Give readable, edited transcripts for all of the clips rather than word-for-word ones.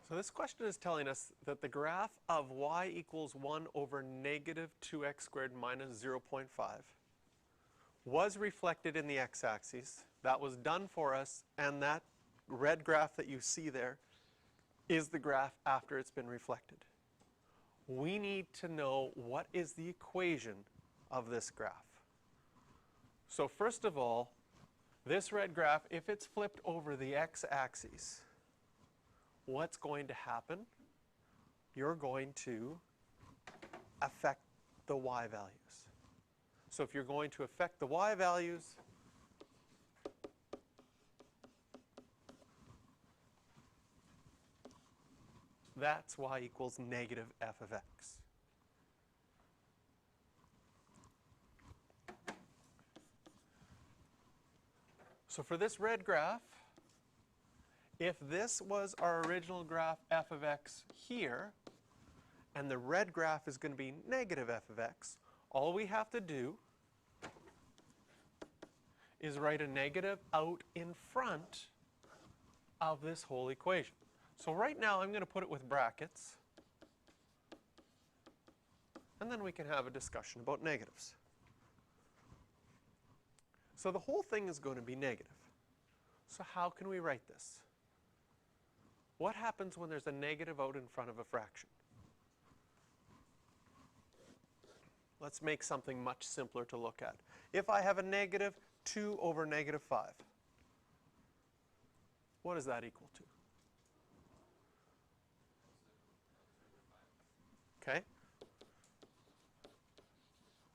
So this question is telling us that the graph of y equals 1 over negative 2x squared minus 0.5 was reflected in the x-axis. That was done for us, and that red graph that you see there is the graph after it's been reflected. We need to know what is the equation of this graph. So first of all, this red graph, if it's flipped over the x-axis, what's going to happen? You're going to affect the y values. So if you're going to affect the y values, that's y equals negative f of x. So for this red graph, if this was our original graph f of x here, and the red graph is going to be negative f of x, all we have to do is write a negative out in front of this whole equation. So right now I'm going to put it with brackets, and then we can have a discussion about negatives. So the whole thing is going to be negative. So how can we write this? What happens when there's a negative out in front of a fraction? Let's make something much simpler to look at. If I have a negative 2 over negative 5, what is that equal to? Okay?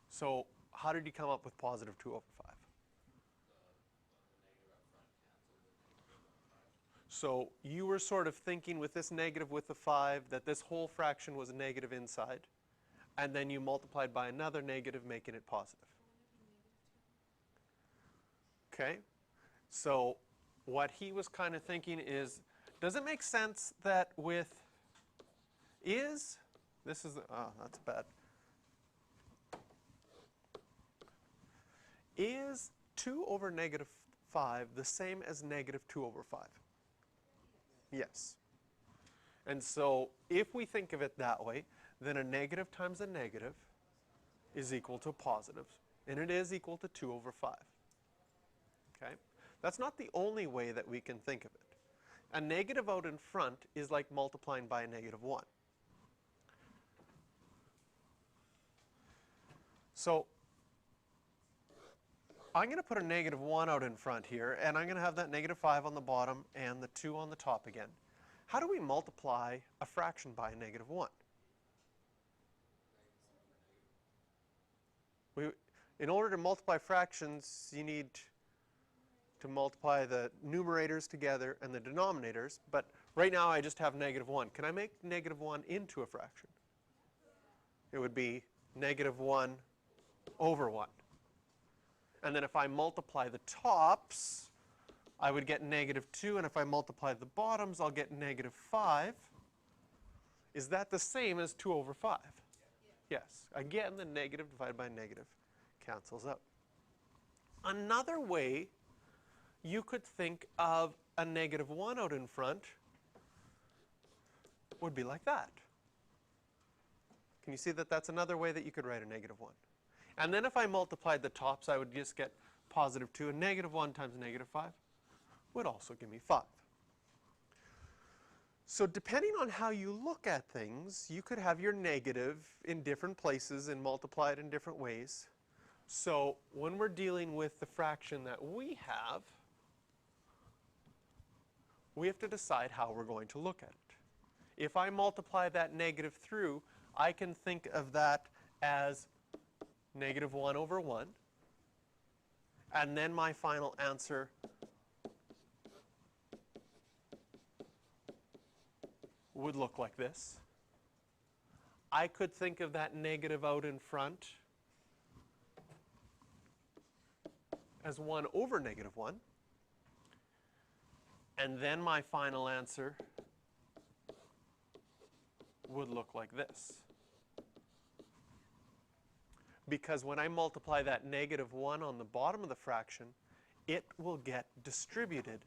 So how did you come up with positive 2 over 5? So you were sort of thinking with this negative with the 5 that this whole fraction was a negative inside, and then you multiplied by another negative, making it positive. Okay? So what he was kind of thinking is, does it make sense that with this is, oh, that's bad. Is 2 over negative 5 the same as negative 2 over 5? Yes. And so if we think of it that way, then a negative times a negative is equal to a positive, and it is equal to 2 over 5. Okay? That's not the only way that we can think of it. A negative out in front is like multiplying by a negative 1. So I'm going to put a negative 1 out in front here, and I'm going to have that negative 5 on the bottom and the 2 on the top again. How do we multiply a fraction by a negative 1? In order to multiply fractions, you need to multiply the numerators together and the denominators, but right now I just have negative 1. Can I make negative 1 into a fraction? It would be negative 1 over 1. And then if I multiply the tops, I would get negative 2, and if I multiply the bottoms, I'll get negative 5. Is that the same as 2 over 5? Yes. Again, the negative divided by negative cancels out. Another way you could think of a negative 1 out in front would be like that. Can you see that that's another way that you could write a negative 1? And then if I multiplied the tops, I would just get positive 2, and negative 1 times negative 5 would also give me 5. So depending on how you look at things, you could have your negative in different places and multiply it in different ways. So when we're dealing with the fraction that we have to decide how we're going to look at it. If I multiply that negative through, I can think of that as negative 1 over 1. And then my final answer would look like this. I could think of that negative out in front as 1 over negative 1. And then my final answer would look like this. Because when I multiply that negative 1 on the bottom of the fraction, it will get distributed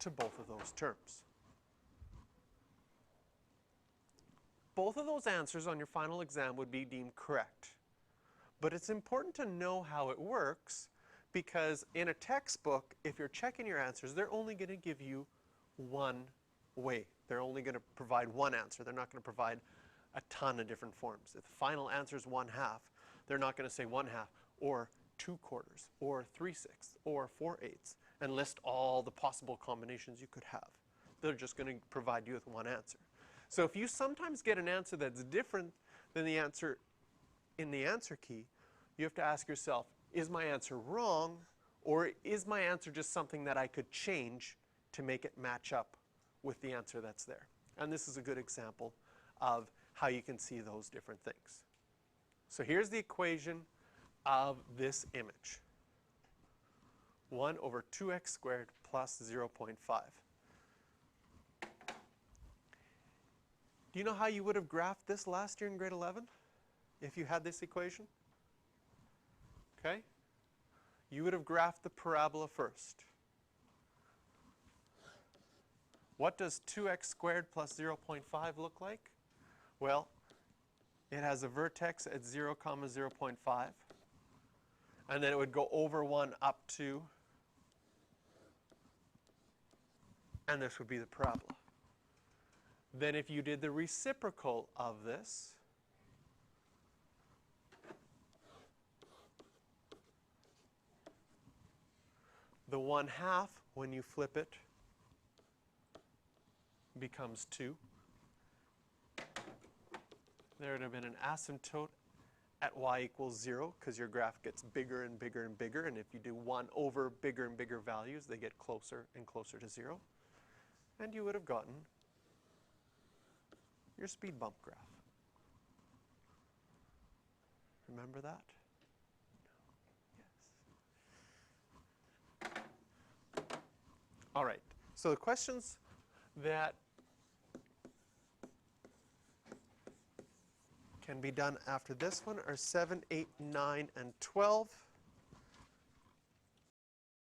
to both of those terms. both of those answers on your final exam would be deemed correct. But it's important to know how it works, because in a textbook, if you're checking your answers, they're only going to give you one way. They're only going to provide one answer. They're not going to provide a ton of different forms. If the final answer is 1/2, they're not going to say 1/2 or 2/4 or 3/6 or 4/8 and list all the possible combinations you could have. They're just going to provide you with one answer. So if you sometimes get an answer that's different than the answer in the answer key, you have to ask yourself, is my answer wrong, or is my answer just something that I could change to make it match up with the answer that's there? And this is a good example of how you can see those different things. So here's the equation of this image. 1 over 2x squared plus 0.5. Do you know how you would have graphed this last year in grade 11 if you had this equation? Okay? You would have graphed the parabola first. What does 2x squared plus 0.5 look like? Well, it has a vertex at 0, 0.5. And then it would go over 1 up to, and this would be the parabola. Then if you did the reciprocal of this, the 1/2, when you flip it, becomes 2. There would have been an asymptote at y equals 0, because your graph gets bigger and bigger and bigger, and if you do 1 over bigger and bigger values, they get closer and closer to 0. And you would have gotten your speed bump graph. Remember that? Yes. All right, so the questions that can be done after this one are 7, 8, 9, and 12.